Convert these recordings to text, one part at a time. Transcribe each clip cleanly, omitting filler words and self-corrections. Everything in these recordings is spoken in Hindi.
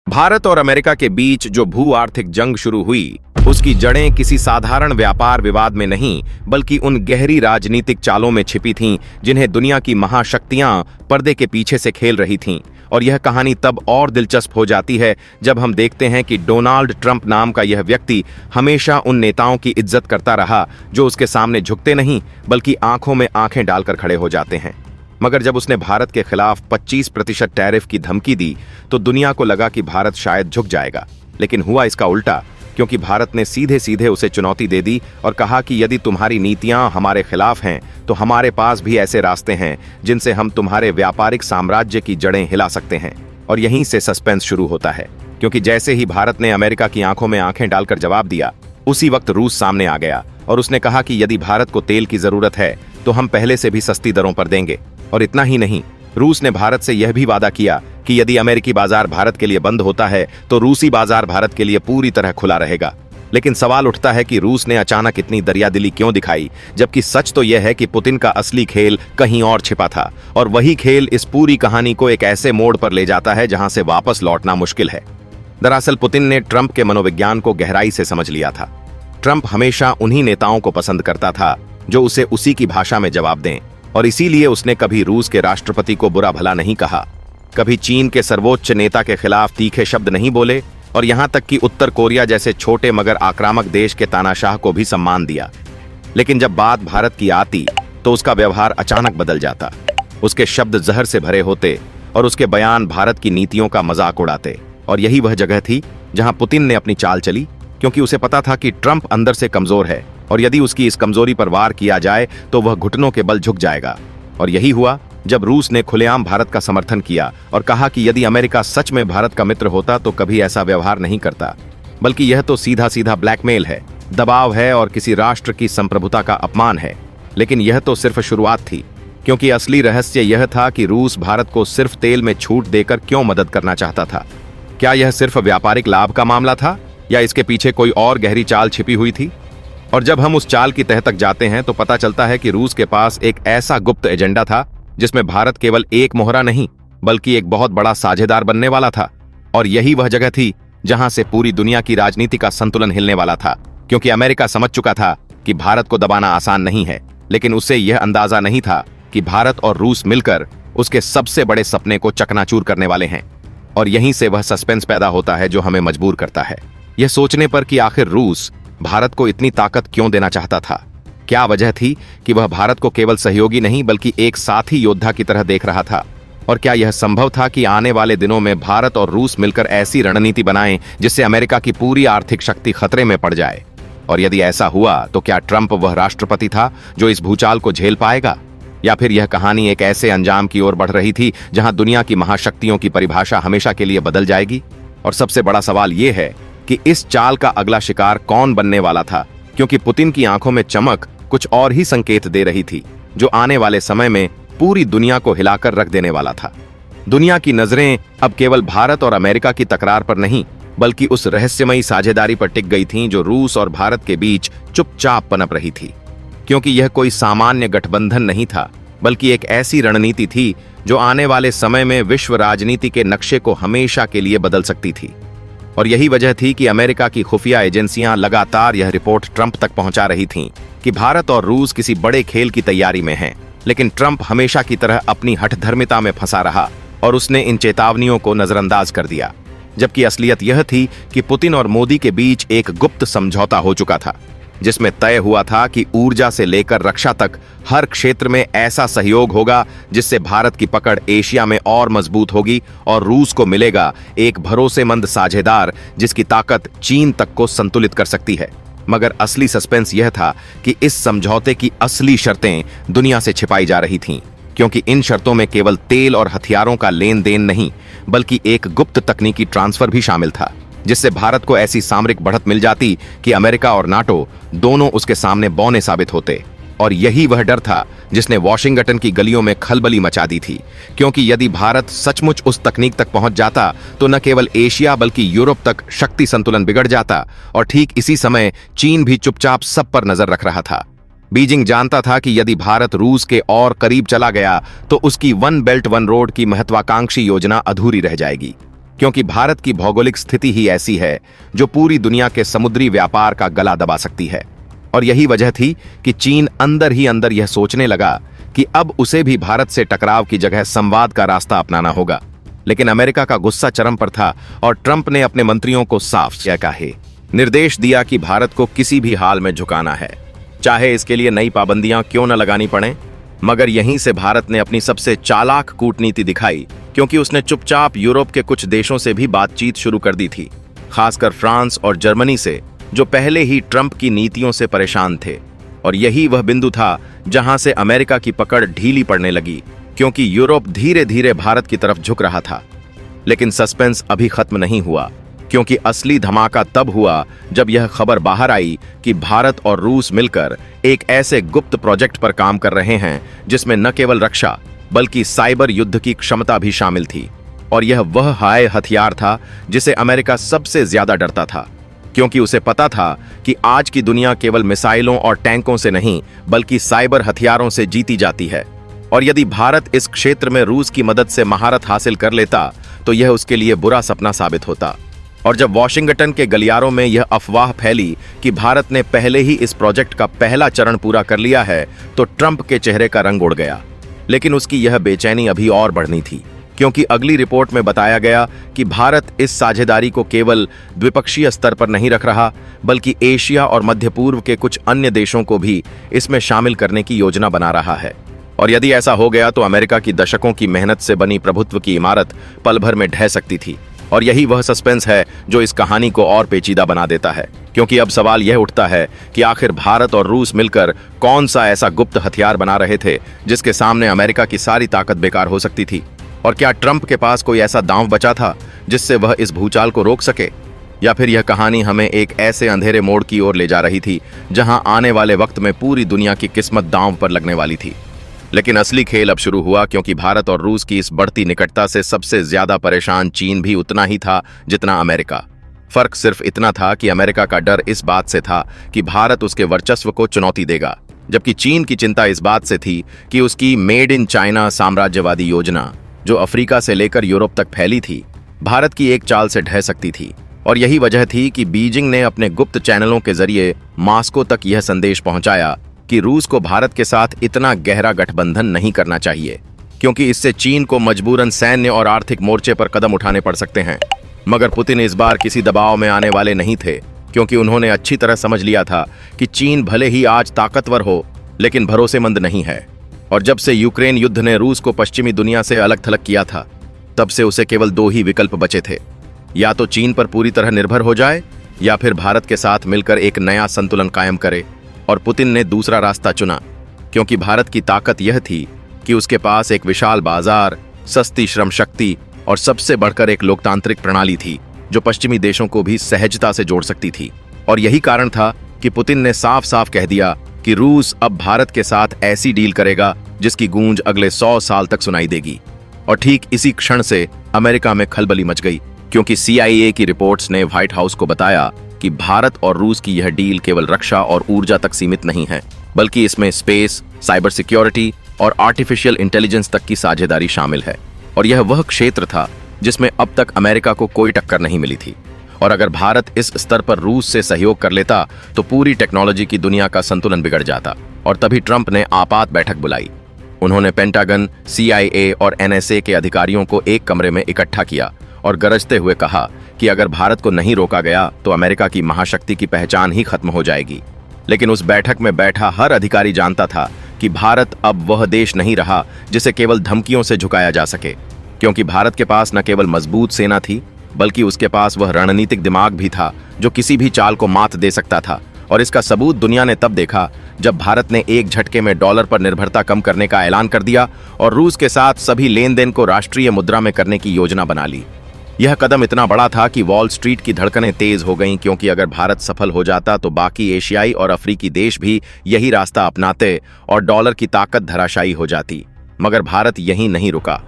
भारत और अमेरिका के बीच जो भू आर्थिक जंग शुरू हुई, उसकी जड़ें किसी साधारण व्यापार विवाद में नहीं, बल्कि उन गहरी राजनीतिक चालों में छिपी थीं जिन्हें दुनिया की महाशक्तियां पर्दे के पीछे से खेल रही थीं। और यह कहानी तब और दिलचस्प हो जाती है जब हम देखते हैं कि डोनाल्ड ट्रंप नाम का यह व्यक्ति हमेशा उन नेताओं की इज्जत करता रहा जो उसके सामने झुकते नहीं, बल्कि आंखों में आंखें डालकर खड़े हो जाते हैं। मगर जब उसने भारत के खिलाफ 25% टैरिफ की धमकी दी तो दुनिया को लगा कि भारत शायद झुक जाएगा, लेकिन हुआ इसका उल्टा, क्योंकि भारत ने सीधे सीधे उसे चुनौती दे दी और कहा कि यदि तुम्हारी नीतियां हमारे खिलाफ हैं तो हमारे पास भी ऐसे रास्ते हैं जिनसे हम तुम्हारे व्यापारिक साम्राज्य की जड़ें हिला सकते हैं। और यहीं से सस्पेंस शुरू होता है, क्योंकि जैसे ही भारत ने अमेरिका की आंखों में आंखें डालकर जवाब दिया, उसी वक्त रूस सामने आ गया और उसने कहा कि यदि भारत को तेल की जरूरत है तो हम पहले से भी सस्ती दरों पर देंगे। और इतना ही नहीं, रूस ने भारत से यह भी वादा किया कि यदि अमेरिकी बाजार भारत के लिए बंद होता है तो रूसी बाजार भारत के लिए पूरी तरह खुला रहेगा। लेकिन सवाल उठता है कि रूस ने अचानक इतनी दरियादिली क्यों दिखाई, जबकि सच तो यह है कि पुतिन का असली खेल कहीं और छिपा था। और वही खेल इस पूरी कहानी को एक ऐसे मोड़ पर ले जाता है जहां से वापस लौटना मुश्किल है। दरअसल पुतिन ने ट्रंप के मनोविज्ञान को गहराई से समझ लिया था। ट्रंप हमेशा उन्हीं नेताओं को पसंद करता था जो उसे उसी की भाषा में जवाब दें, और इसीलिए उसने कभी रूस के राष्ट्रपति को बुरा भला नहीं कहा, कभी चीन के सर्वोच्च नेता के खिलाफ तीखे शब्द नहीं बोले, और यहां तक कि उत्तर कोरिया जैसे छोटे मगर आक्रामक देश के तानाशाह को भी सम्मान दिया। लेकिन जब बात भारत की आती तो उसका व्यवहार अचानक बदल जाता। उसके शब्द जहर से भरे होते और उसके बयान भारत की नीतियों का मजाक उड़ाते। और यही वह जगह थी जहां पुतिन ने अपनी चाल चली, क्योंकि उसे पता था कि ट्रंप अंदर से कमजोर है और यदि उसकी इस कमजोरी पर वार किया जाए तो वह घुटनों के बल झुक जाएगा। और यही हुआ जब रूस ने खुलेआम भारत का समर्थन किया और कहा कि यदि अमेरिका सच में भारत का मित्र होता तो कभी ऐसा व्यवहार नहीं करता, बल्कि यह तो सीधा सीधा ब्लैकमेल है, दबाव है और किसी राष्ट्र की संप्रभुता का अपमान है। लेकिन यह तो सिर्फ शुरुआत थी, क्योंकि असली रहस्य यह था कि रूस भारत को सिर्फ तेल में छूट देकर क्यों मदद करना चाहता था। क्या यह सिर्फ व्यापारिक लाभ का मामला था या इसके पीछे कोई और गहरी चाल छिपी हुई थी? और जब हम उस चाल की तह तक जाते हैं तो पता चलता है कि रूस के पास एक ऐसा गुप्त एजेंडा था जिसमें भारत केवल एक मोहरा नहीं, बल्कि एक बहुत बड़ा साझेदार बनने वाला था। और यही वह जगह थी जहां से पूरी दुनिया की राजनीति का संतुलन हिलने वाला था, क्योंकि अमेरिका समझ चुका था कि भारत को दबाना आसान नहीं है, लेकिन उसे यह अंदाजा नहीं था कि भारत और रूस मिलकर उसके सबसे बड़े सपने को चकनाचूर करने वाले हैं। और यहीं से वह सस्पेंस पैदा होता है जो हमें मजबूर करता है यह सोचने पर कि आखिर रूस भारत को इतनी ताकत क्यों देना चाहता था। क्या वजह थी कि वह भारत को केवल सहयोगी नहीं बल्कि एक साथी योद्धा की तरह देख रहा था? और क्या यह संभव था कि आने वाले दिनों में भारत और रूस मिलकर ऐसी रणनीति बनाएं जिससे अमेरिका की पूरी आर्थिक शक्ति खतरे में पड़ जाए? और यदि ऐसा हुआ तो क्या ट्रंप वह राष्ट्रपति था जो इस भूचाल को झेल पाएगा, या फिर यह कहानी एक ऐसे अंजाम की ओर बढ़ रही थी जहां दुनिया की महाशक्तियों की परिभाषा हमेशा के लिए बदल जाएगी? और सबसे बड़ा सवाल यह है कि इस चाल का अगला शिकार कौन बनने वाला था, क्योंकि पुतिन की आंखों में चमक कुछ और ही संकेत दे रही थी जो आने वाले समय में पूरी दुनिया को हिलाकर रख देने वाला था। दुनिया की नजरें अब केवल भारत और अमेरिका की तकरार पर नहीं, बल्कि उस रहस्यमयी साझेदारी पर टिक गई थीं जो रूस और भारत के बीच चुपचाप पनप रही थी। क्योंकि यह कोई सामान्य गठबंधन नहीं था, बल्कि एक ऐसी रणनीति थी जो आने वाले समय में विश्व राजनीति के नक्शे को हमेशा के लिए बदल सकती थी। और यही वजह थी कि अमेरिका की खुफिया एजेंसियां लगातार यह रिपोर्ट ट्रंप तक पहुंचा रही थीं कि भारत और रूस किसी बड़े खेल की तैयारी में हैं। लेकिन ट्रंप हमेशा की तरह अपनी हठधर्मिता में फंसा रहा और उसने इन चेतावनियों को नजरअंदाज कर दिया, जबकि असलियत यह थी कि पुतिन और मोदी के बीच एक गुप्त समझौता हो चुका था, जिसमें तय हुआ था कि ऊर्जा से लेकर रक्षा तक हर क्षेत्र में ऐसा सहयोग होगा जिससे भारत की पकड़ एशिया में और मजबूत होगी और रूस को मिलेगा एक भरोसेमंद साझेदार जिसकी ताकत चीन तक को संतुलित कर सकती है। मगर असली सस्पेंस यह था कि इस समझौते की असली शर्तें दुनिया से छिपाई जा रही थीं, क्योंकि इन शर्तों में केवल तेल और हथियारों का लेन देन नहीं, बल्कि एक गुप्त तकनीकी ट्रांसफर भी शामिल था, जिससे भारत को ऐसी सामरिक बढ़त मिल जाती कि अमेरिका और नाटो दोनों उसके सामने बौने साबित होते। और यही वह डर था जिसने वॉशिंगटन की गलियों में खलबली मचा दी थी, क्योंकि यदि भारत सचमुच उस तकनीक तक पहुंच जाता तो न केवल एशिया बल्कि यूरोप तक शक्ति संतुलन बिगड़ जाता। और ठीक इसी समय चीन भी चुपचाप सब पर नजर रख रहा था। बीजिंग जानता था कि यदि भारत रूस के और करीब चला गया तो उसकी वन बेल्ट वन रोड की महत्वाकांक्षी योजना अधूरी रह जाएगी। क्योंकि भारत की भौगोलिक स्थिति ही ऐसी है जो पूरी दुनिया के समुद्री व्यापार का गला दबा सकती है। और यही वजह थी कि चीन अंदर ही अंदर यह सोचने लगा कि अब उसे भी भारत से टकराव की जगह संवाद का रास्ता अपनाना होगा। लेकिन अमेरिका का गुस्सा चरम पर था और ट्रंप ने अपने मंत्रियों को साफ कहे निर्देश दिया कि भारत को किसी भी हाल में झुकाना है, चाहे इसके लिए नई पाबंदियां क्यों न लगानी पड़े। मगर यहीं से भारत ने अपनी सबसे चालाक कूटनीति दिखाई, क्योंकि उसने चुपचाप यूरोप के कुछ देशों से भी बातचीत शुरू कर दी थी, खासकर फ्रांस और जर्मनी से, जो पहले ही ट्रंप की नीतियों से परेशान थे। और यही वह बिंदु था जहां से अमेरिका की पकड़ ढीली पड़ने लगी, क्योंकि यूरोप धीरे धीरे भारत की तरफ झुक रहा था। लेकिन सस्पेंस अभी खत्म नहीं हुआ, क्योंकि असली धमाका तब हुआ जब यह खबर बाहर आई कि भारत और रूस मिलकर एक ऐसे गुप्त प्रोजेक्ट पर काम कर रहे हैं जिसमें न केवल रक्षा बल्कि साइबर युद्ध की क्षमता भी शामिल थी। और यह वह हाय हथियार था जिसे अमेरिका सबसे ज्यादा डरता था, क्योंकि उसे पता था कि आज की दुनिया केवल मिसाइलों और टैंकों से नहीं बल्कि साइबर हथियारों से जीती जाती है। और यदि भारत इस क्षेत्र में रूस की मदद से महारत हासिल कर लेता तो यह उसके लिए बुरा सपना साबित होता। और जब वॉशिंगटन के गलियारों में यह अफवाह फैली कि भारत ने पहले ही इस प्रोजेक्ट का पहला चरण पूरा कर लिया है, तो ट्रंप के चेहरे का रंग उड़ गया। लेकिन उसकी यह बेचैनी अभी और बढ़नी थी, क्योंकि अगली रिपोर्ट में बताया गया कि भारत इस साझेदारी को केवल द्विपक्षीय स्तर पर नहीं रख रहा, बल्कि एशिया और मध्य पूर्व के कुछ अन्य देशों को भी इसमें शामिल करने की योजना बना रहा है। और यदि ऐसा हो गया तो अमेरिका की दशकों की मेहनत से बनी प्रभुत्व की इमारत पल भर में ढह सकती थी। और यही वह सस्पेंस है जो इस कहानी को और पेचीदा बना देता है, क्योंकि अब सवाल यह उठता है कि आखिर भारत और रूस मिलकर कौन सा ऐसा गुप्त हथियार बना रहे थे जिसके सामने अमेरिका की सारी ताकत बेकार हो सकती थी। और क्या ट्रंप के पास कोई ऐसा दांव बचा था जिससे वह इस भूचाल को रोक सके, या फिर यह कहानी हमें एक ऐसे अंधेरे मोड़ की ओर ले जा रही थी जहां आने वाले वक्त में पूरी दुनिया की किस्मत दांव पर लगने वाली थी। लेकिन असली खेल अब शुरू हुआ, क्योंकि भारत और रूस की इस बढ़ती निकटता से सबसे ज्यादा परेशान चीन भी उतना ही था जितना अमेरिका। फर्क सिर्फ इतना था कि अमेरिका का डर इस बात से था कि भारत उसके वर्चस्व को चुनौती देगा, जबकि चीन की चिंता इस बात से थी कि उसकी मेड इन चाइना साम्राज्यवादी योजना, जो अफ्रीका से लेकर यूरोप तक फैली थी, भारत की एक चाल से ढह सकती थी। और यही वजह थी कि बीजिंग ने अपने गुप्त चैनलों के जरिए मॉस्को तक यह संदेश पहुंचाया कि रूस को भारत के साथ इतना गहरा गठबंधन नहीं करना चाहिए, क्योंकि इससे चीन को मजबूरन सैन्य और आर्थिक मोर्चे पर कदम उठाने पड़ सकते हैं। मगर पुतिन इस बार किसी दबाव में आने वाले नहीं थे, क्योंकि उन्होंने अच्छी तरह समझ लिया था कि चीन भले ही आज ताकतवर हो, लेकिन भरोसेमंद नहीं है। और जब से यूक्रेन युद्ध ने रूस को पश्चिमी दुनिया से अलग थलग किया था, तब से उसे केवल दो ही विकल्प बचे थे, या तो चीन पर पूरी तरह निर्भर हो जाए या फिर भारत के साथ मिलकर एक नया संतुलन कायम करे। और पुतिन ने दूसरा रास्ता चुना, क्योंकि भारत की ताकत यह थी कि उसके पास एक विशाल बाजार, सस्ती श्रम शक्ति और सबसे बढ़कर एक लोकतांत्रिक प्रणाली थी जो पश्चिमी देशों को भी सहजता से जोड़ सकती थी। और यही कारण था कि पुतिन ने साफ साफ कह दिया कि रूस अब भारत के साथ ऐसी डील करेगा जिसकी गूंज अगले 100 साल तक सुनाई देगी। और ठीक इसी क्षण से अमेरिका में खलबली मच गई, क्योंकि CIA की रिपोर्ट्स ने व्हाइट हाउस को बताया कि भारत और रूस की यह डील केवल रक्षा और ऊर्जा तक सीमित नहीं है, बल्कि इसमें स्पेस, साइबर सिक्योरिटी और आर्टिफिशियल इंटेलिजेंस तक की साझेदारी शामिल है। और यह वह क्षेत्र था जिसमें अब तक अमेरिका को कोई टक्कर नहीं मिली थी। और अगर भारत इस स्तर पर रूस से सहयोग कर लेता तो पूरी टेक्नोलॉजी की दुनिया का संतुलन बिगड़ जाता। और तभी ट्रंप ने आपात बैठक बुलाई। उन्होंने पेंटागन, CIA और NSA के अधिकारियों को एक कमरे में इकट्ठा किया और गरजते हुए कहा कि अगर भारत को नहीं रोका गया तो अमेरिका की महाशक्ति की पहचान ही खत्म हो जाएगी। लेकिन उस बैठक में बैठा हर अधिकारी जानता था कि भारत अब वह देश नहीं रहा जिसे केवल धमकियों से झुकाया जा सके, क्योंकि भारत के पास न केवल मजबूत सेना थी, बल्कि उसके पास वह रणनीतिक दिमाग भी था जो किसी भी चाल को मात दे सकता था। और इसका सबूत दुनिया ने तब देखा जब भारत ने एक झटके में डॉलर पर निर्भरता कम करने का ऐलान कर दिया और रूस के साथ सभी लेन देन को राष्ट्रीय मुद्रा में करने की योजना बना ली। यह कदम इतना बड़ा था कि वॉल स्ट्रीट की धड़कनें तेज हो गईं, क्योंकि अगर भारत सफल हो जाता तो बाकी एशियाई और अफ्रीकी देश भी यही रास्ता अपनाते और डॉलर की ताकत धराशायी हो जाती। मगर भारत यहीं नहीं रुका।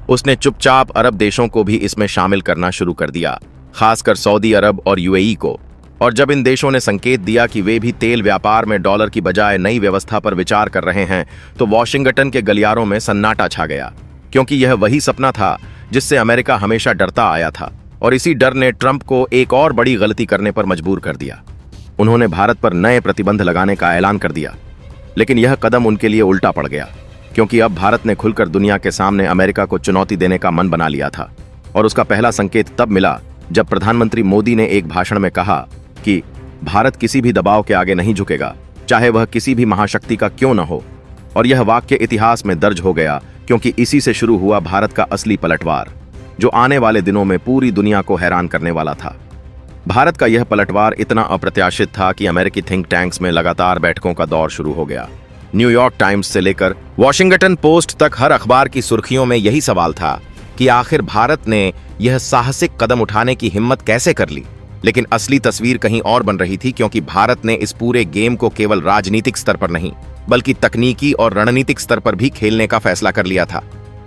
उसने चुपचाप अरब देशों को भी इसमें शामिल करना शुरू कर दिया, खासकर सऊदी अरब और UAE को। और जब इन देशों ने संकेत दिया कि वे भी तेल व्यापार में डॉलर की बजाय नई व्यवस्था पर विचार कर रहे हैं, तो वॉशिंगटन के गलियारों में सन्नाटा छा गया, क्योंकि यह वही सपना था जिससे अमेरिका हमेशा डरता आया था। और इसी डर ने ट्रंप को एक और बड़ी गलती करने पर मजबूर कर दिया। उन्होंने भारत पर नए प्रतिबंध लगाने का ऐलान कर दिया। लेकिन यह कदम उनके लिए उल्टा पड़ गया, क्योंकि अब भारत ने खुलकर दुनिया के सामने अमेरिका को चुनौती देने का मन बना लिया था। और उसका पहला संकेत तब मिला जब प्रधानमंत्री मोदी ने एक भाषण में कहा कि भारत किसी भी दबाव के आगे नहीं झुकेगा, चाहे वह किसी भी महाशक्ति का क्यों न हो। और यह वाक्य इतिहास में दर्ज हो गया, क्योंकि इसी से शुरू हुआ भारत का असली पलटवार, जो आने वाले दिनों में पूरी दुनिया को हैरान करने वाला था। भारत का यह पलटवार इतना अप्रत्याशित था कि अमेरिकी थिंक टैंक्स में लगातार बैठकों का दौर शुरू हो गया। न्यूयॉर्क टाइम्स से लेकर वॉशिंगटन पोस्ट तक हर अखबार की सुर्खियों में यही सवाल था कि आखिर भारत ने यह साहसिक कदम उठाने की हिम्मत कैसे कर ली। लेकिन असली तस्वीर कहीं और बन रही थी, क्योंकि भारत ने इस पूरे गेम को केवल राजनीतिक स्तर पर नहीं, बल्कि तकनीकी और रणनीतिक स्तर पर भी खेलने का फैसला कर लिया था।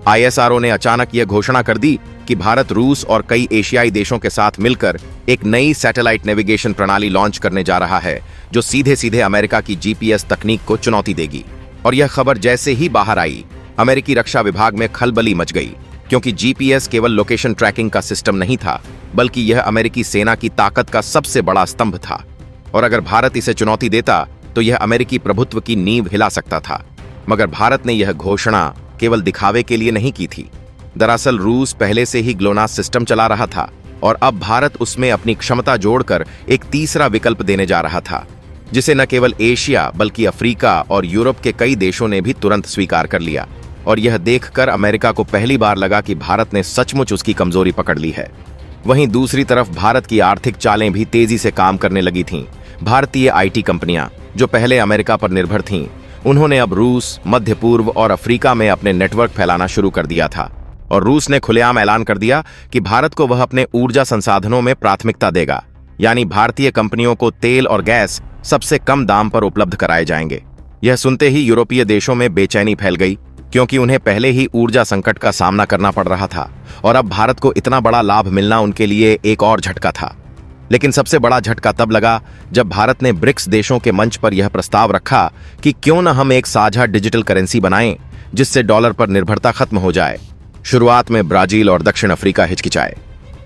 आईएसआरओ ने अचानक यह घोषणा कर दी कि भारत रूस और कई एशियाई देशों के साथ मिलकर एक नई सैटेलाइट नेविगेशन प्रणाली लॉन्च करने जा रहा है, जो सीधे सीधे अमेरिका की जीपीएस तकनीक को चुनौती देगी। और यह खबर जैसे ही बाहर आई, अमेरिकी रक्षा विभाग में खलबली मच गई, क्योंकि जीपीएस केवल लोकेशन ट्रैकिंग का सिस्टम नहीं था, बल्कि यह अमेरिकी सेना की ताकत का सबसे बड़ा स्तंभ था। और अगर भारत इसे चुनौती देता तो यह अमेरिकी प्रभुत्व की नींव हिला सकता था। मगर भारत ने यह घोषणा केवल दिखावे के लिए नहीं की थी। दरअसल रूस पहले से ही ग्लोनास सिस्टम चला रहा था, और अब भारत उसमें अपनी क्षमता जोड़कर एक तीसरा विकल्प देने जा रहा था, जिसे न केवल एशिया बल्कि अफ्रीका और यूरोप के कई देशों ने भी तुरंत स्वीकार कर लिया। और यह देखकर अमेरिका को पहली बार लगा कि भारत ने सचमुच उसकी कमजोरी पकड़ ली है। वहीं दूसरी तरफ भारत की आर्थिक चालें भी तेजी से काम करने लगी थीं। भारतीय आईटी कंपनियां, जो पहले अमेरिका पर निर्भर थीं, उन्होंने अब रूस, मध्य पूर्व और अफ्रीका में अपने नेटवर्क फैलाना शुरू कर दिया था। और रूस ने खुलेआम ऐलान कर दिया कि भारत को वह अपने ऊर्जा संसाधनों में प्राथमिकता देगा, यानी भारतीय कंपनियों को तेल और गैस सबसे कम दाम पर उपलब्ध कराए जाएंगे। यह सुनते ही यूरोपीय देशों में बेचैनी फैल गई, क्योंकि उन्हें पहले ही ऊर्जा संकट का सामना करना पड़ रहा था, और अब भारत को इतना बड़ा लाभ मिलना उनके लिए एक और झटका था। लेकिन सबसे बड़ा झटका तब लगा जब भारत ने ब्रिक्स देशों के मंच पर यह प्रस्ताव रखा कि क्यों न हम एक साझा डिजिटल करेंसी बनाएं, जिससे डॉलर पर निर्भरता खत्म हो जाए। शुरुआत में ब्राजील और दक्षिण अफ्रीका हिचकिचाए,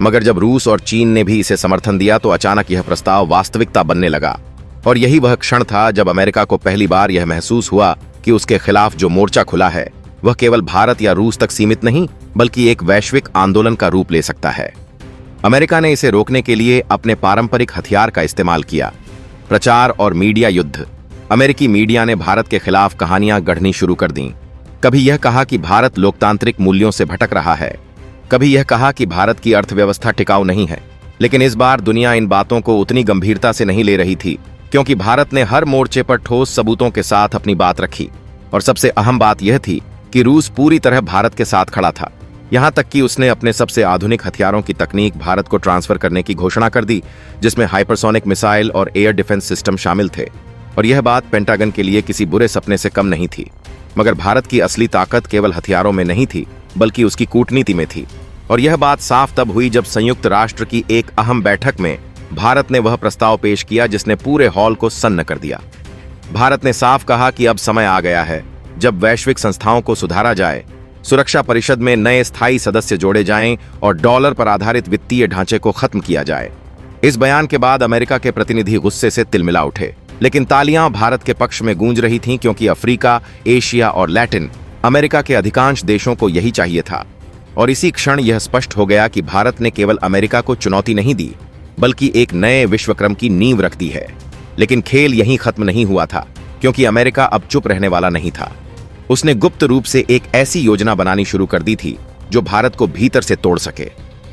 मगर जब रूस और चीन ने भी इसे समर्थन दिया तो अचानक यह प्रस्ताव वास्तविकता बनने लगा। और यही वह क्षण था जब अमेरिका को पहली बार यह महसूस हुआ कि उसके खिलाफ जो मोर्चा खुला है वह केवल भारत या रूस तक सीमित नहीं, बल्कि एक वैश्विक आंदोलन का रूप ले सकता है। अमेरिका ने इसे रोकने के लिए अपने पारंपरिक हथियार का इस्तेमाल किया, प्रचार और मीडिया युद्ध। अमेरिकी मीडिया ने भारत के खिलाफ कहानियां गढ़नी शुरू कर दी। कभी यह कहा कि भारत लोकतांत्रिक मूल्यों से भटक रहा है, कभी यह कहा कि भारत की अर्थव्यवस्था टिकाऊ नहीं है। लेकिन इस बार दुनिया इन बातों को उतनी गंभीरता से नहीं ले रही थी, क्योंकि भारत ने हर मोर्चे पर ठोस सबूतों के साथ अपनी बात रखी। और सबसे अहम बात यह थी कि रूस पूरी तरह भारत के साथ खड़ा था, यहां तक कि उसने अपने सबसे आधुनिक हथियारों की तकनीक भारत को ट्रांसफर करने की घोषणा कर दी, जिसमें हाइपरसोनिक मिसाइल और एयर डिफेंस सिस्टम शामिल थे। और यह बात पेंटागन के लिए किसी बुरे सपने से कम नहीं थी। मगर भारत की असली ताकत केवल हथियारों में नहीं थी, बल्कि उसकी कूटनीति में थी। और यह बात साफ तब हुई जब संयुक्त राष्ट्र की एक अहम बैठक में भारत ने वह प्रस्ताव पेश किया जिसने पूरे हॉल को सन्न कर दिया। भारत ने साफ कहा कि अब समय आ गया है जब वैश्विक संस्थाओं को सुधारा जाए, सुरक्षा परिषद में नए स्थायी सदस्य जोड़े जाएं और डॉलर पर आधारित वित्तीय ढांचे को खत्म किया जाए। इस बयान के बाद अमेरिका के प्रतिनिधि गुस्से से तिलमिला उठे, लेकिन तालियां भारत के पक्ष में गूंज रही थीं, क्योंकि अफ्रीका, एशिया और लैटिन अमेरिका के अधिकांश देशों को यही चाहिए था। और इसी क्षण यह स्पष्ट हो गया कि भारत ने केवल अमेरिका को चुनौती नहीं दी, बल्कि एक नए विश्वक्रम की नींव रख दी है। लेकिन खेल यहीं खत्म नहीं हुआ था, क्योंकि अमेरिका अब चुप रहने वाला नहीं था। उसने गुप्त रूप से एक ऐसी योजना बनानी शुरू कर दी थी जो भारत को भीतर से तोड़ सके।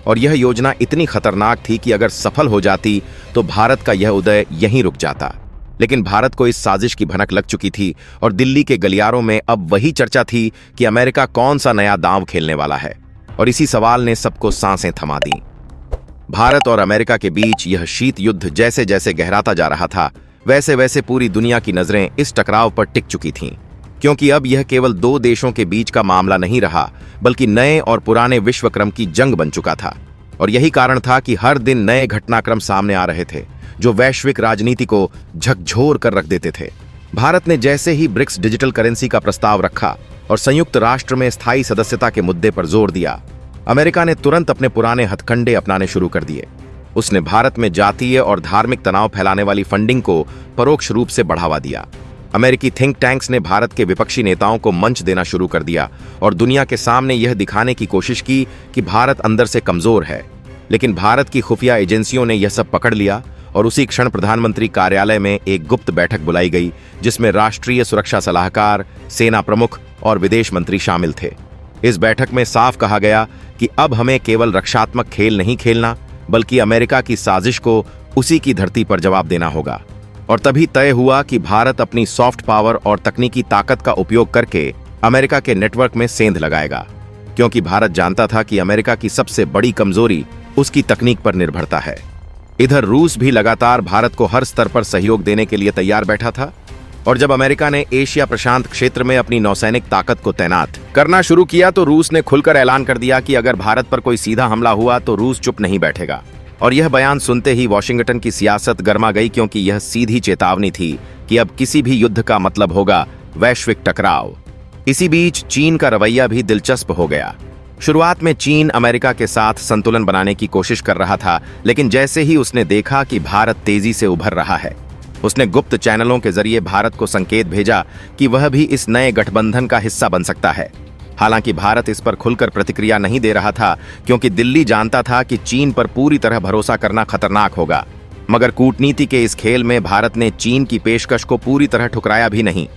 और यह योजना इतनी खतरनाक थी कि अगर सफल हो जाती तो भारत का यह उदय यहीं रुक जाता। लेकिन भारत को इस साजिश की भनक लग चुकी थी, और दिल्ली के गलियारों में अब वही चर्चा थी कि अमेरिका कौन सा नया दांव खेलने वाला है। और इसी सवाल ने सबको सांसें थमा दी। भारत और अमेरिका के बीच यह शीत युद्ध जैसे जैसे गहराता जा रहा था, वैसे वैसे पूरी दुनिया की नजरें इस टकराव पर टिक चुकी थीं, क्योंकि अब यह केवल दो देशों के बीच का मामला नहीं रहा, बल्कि नए और पुराने विश्वक्रम की जंग बन चुका था। और यही कारण था कि हर दिन नए घटनाक्रम सामने आ रहे थे जो वैश्विक राजनीति को झकझोर कर रख देते थे। भारत ने जैसे ही ब्रिक्स डिजिटल करेंसी का प्रस्ताव रखा और संयुक्त राष्ट्र में स्थायी सदस्यता के मुद्दे पर जोर दिया, अमेरिका ने तुरंत अपने पुराने हथकंडे अपनाने शुरू कर दिए। उसने भारत में जातीय और धार्मिक तनाव फैलाने वाली फंडिंग को परोक्ष रूप से बढ़ावा दिया। अमेरिकी थिंक टैंक्स ने भारत के विपक्षी नेताओं को मंच देना शुरू कर दिया और दुनिया के सामने यह दिखाने की कोशिश की कि भारत अंदर से कमजोर है। लेकिन भारत की खुफिया एजेंसियों ने यह सब पकड़ लिया और उसी क्षण प्रधानमंत्री कार्यालय में एक गुप्त बैठक बुलाई गई, जिसमें राष्ट्रीय सुरक्षा सलाहकार, सेना प्रमुख और विदेश मंत्री शामिल थे। इस बैठक में साफ कहा गया कि अब हमें केवल रक्षात्मक खेल नहीं खेलना, बल्कि अमेरिका की साजिश को उसी की धरती पर जवाब देना होगा। और तभी तय हुआ कि भारत अपनी सॉफ्ट पावर और तकनीकी ताकत का उपयोग करके अमेरिका के नेटवर्क में सेंध लगाएगा, क्योंकि भारत जानता था कि अमेरिका की सबसे बड़ी कमजोरी उसकी तकनीक पर निर्भरता है। इधर रूस भी लगातार भारत को हर स्तर पर सहयोग देने के लिए तैयार बैठा था। और जब अमेरिका ने एशिया प्रशांत क्षेत्र में अपनी नौसैनिक ताकत को तैनात करना शुरू किया तो रूस ने खुलकर ऐलान कर दिया कि अगर भारत पर कोई सीधा हमला हुआ तो रूस चुप नहीं बैठेगा। और यह बयान सुनते ही वॉशिंगटन की सियासत गर्मा गई, क्योंकि यह सीधी चेतावनी थी कि अब किसी भी युद्ध का मतलब होगा वैश्विक टकराव। इसी बीच चीन का रवैया भी दिलचस्प हो गया। शुरुआत में चीन अमेरिका के साथ संतुलन बनाने की कोशिश कर रहा था, लेकिन जैसे ही उसने देखा कि भारत तेजी से उभर रहा है, उसने गुप्त चैनलों के जरिए भारत को संकेत भेजा कि वह भी इस नए गठबंधन का हिस्सा बन सकता है। हालांकि भारत इस पर खुलकर प्रतिक्रिया नहीं दे रहा था, क्योंकि दिल्ली जानता था कि चीन पर पूरी तरह भरोसा करना खतरनाक होगा। मगर कूटनीति के इस खेल में भारत ने चीन की पेशकश को पूरी तरह ठुकराया भी नहीं,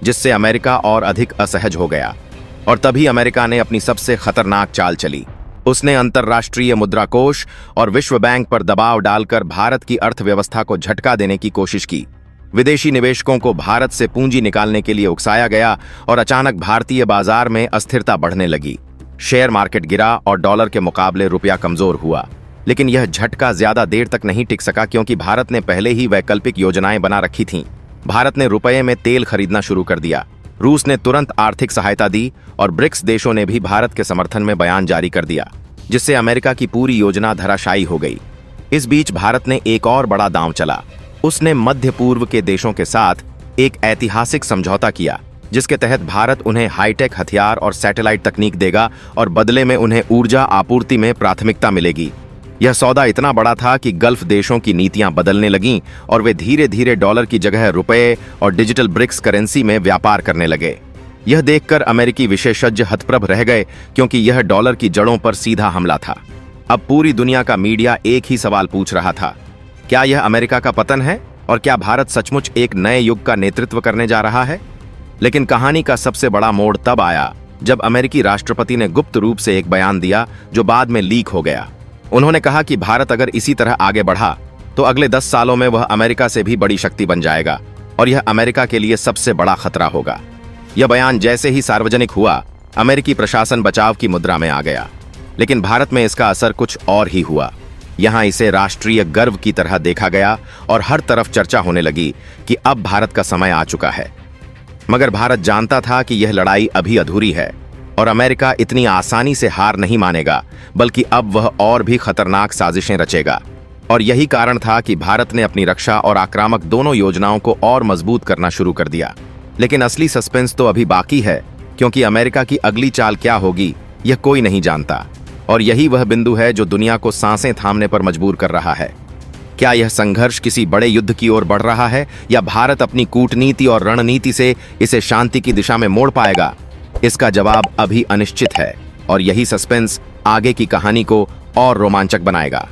जिससे अमेरिका और अधिक असहज हो गया। और तभी अमेरिका ने अपनी सबसे खतरनाक चाल चली। उसने अंतर्राष्ट्रीय मुद्रा कोष और विश्व बैंक पर दबाव डालकर भारत की अर्थव्यवस्था को झटका देने की कोशिश की। विदेशी निवेशकों को भारत से पूंजी निकालने के लिए उकसाया गया और अचानक भारतीय बाजार में अस्थिरता बढ़ने लगी। शेयर मार्केट गिरा और डॉलर के मुकाबले रुपया कमजोर हुआ। लेकिन यह झटका ज्यादा देर तक नहीं टिक सका, क्योंकि भारत ने पहले ही वैकल्पिक योजनाएं बना रखी थीं। भारत ने रुपये में तेल खरीदना शुरू कर दिया। रूस ने तुरंत आर्थिक सहायता दी और ब्रिक्स देशों ने भी भारत के समर्थन में बयान जारी कर दिया, जिससे अमेरिका की पूरी योजना धराशायी हो गई। इस बीच भारत ने एक और बड़ा दांव चला। उसने मध्य पूर्व के देशों के साथ एक ऐतिहासिक समझौता किया, जिसके तहत भारत उन्हें हाईटेक हथियार और सैटेलाइट तकनीक देगा और बदले में उन्हें ऊर्जा आपूर्ति में प्राथमिकता मिलेगी। यह सौदा इतना बड़ा था कि गल्फ देशों की नीतियां बदलने लगीं और वे धीरे धीरे डॉलर की जगह रुपए और डिजिटल ब्रिक्स करेंसी में व्यापार करने लगे। यह देखकर अमेरिकी विशेषज्ञ हतप्रभ रह गए, क्योंकि यह डॉलर की जड़ों पर सीधा हमला था। अब पूरी दुनिया का मीडिया एक ही सवाल पूछ रहा था, क्या यह अमेरिका का पतन है और क्या भारत सचमुच एक नए युग का नेतृत्व करने जा रहा है? लेकिन कहानी का सबसे बड़ा मोड़ तब आया जब अमेरिकी राष्ट्रपति ने गुप्त रूप से एक बयान दिया, जो बाद में लीक हो गया। उन्होंने कहा कि भारत अगर इसी तरह आगे बढ़ा तो अगले 10 सालों में वह अमेरिका से भी बड़ी शक्ति बन जाएगा और यह अमेरिका के लिए सबसे बड़ा खतरा होगा। यह बयान जैसे ही सार्वजनिक हुआ, अमेरिकी प्रशासन बचाव की मुद्रा में आ गया। लेकिन भारत में इसका असर कुछ और ही हुआ। यहां इसे राष्ट्रीय गर्व की तरह देखा गया और हर तरफ चर्चा होने लगी कि अब भारत का समय आ चुका है। मगर भारत जानता था कि यह लड़ाई अभी अधूरी है और अमेरिका इतनी आसानी से हार नहीं मानेगा, बल्कि अब वह और भी खतरनाक साजिशें रचेगा। और यही कारण था कि भारत ने अपनी रक्षा और आक्रामक दोनों योजनाओं को और मजबूत करना शुरू कर दिया। लेकिन असली सस्पेंस तो अभी बाकी है, क्योंकि अमेरिका की अगली चाल क्या होगी यह कोई नहीं जानता। और यही वह बिंदु है जो दुनिया को सांसें थामने पर मजबूर कर रहा है। क्या यह संघर्ष किसी बड़े युद्ध की ओर बढ़ रहा है, या भारत अपनी कूटनीति और रणनीति से इसे शांति की दिशा में मोड़ पाएगा? इसका जवाब अभी अनिश्चित है और यही सस्पेंस आगे की कहानी को और रोमांचक बनाएगा।